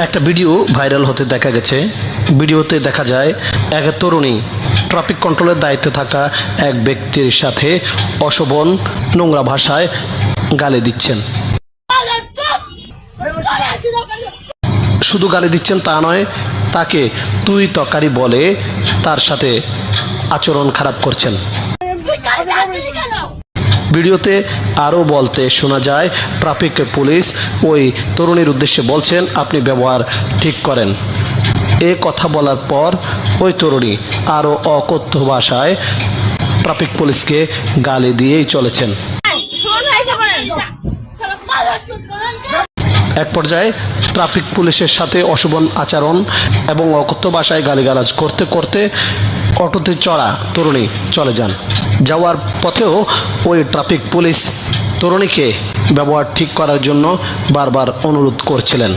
একটা video viral হতে দেখা গেছে। ভিডিওতে দেখা যায় এক তরুণী ট্রাফিক কন্ট্রোলের দায়িত্বে থাকা এক ব্যক্তির সাথে অশোভন নোংরা ভাষায় গালি দিচ্ছেন। শুধু গালি দিচ্ছেন তা নয়, তাকে তুই তকারি বলে তার সাথে আচরণ খারাপ করছেন। ভিডিওতে আরও বলতে শোনা যায়, ট্রাফিক পুলিশ ওই তরুণীর উদ্দেশ্যে বলছেন, আপনি ব্যবহার ঠিক করেন। এ কথা বলার পর ওই তরুণী আরও অকথ্য ভাষায় ট্রাফিক পুলিশকে গালি দিয়েই চলেছেন। এক পর্যায়ে ট্রাফিক পুলিশের সাথে অশোভন আচরণ এবং অকথ্য ভাষায় গালিগালাজ করতে করতে অটোতে চড়া তরুণী চলে যান। যাওয়ার পথেও ওই ট্রাফিক পুলিশ তরুণীকে ব্যবহার ঠিক করার জন্য বারবার অনুরোধ করছিলেন।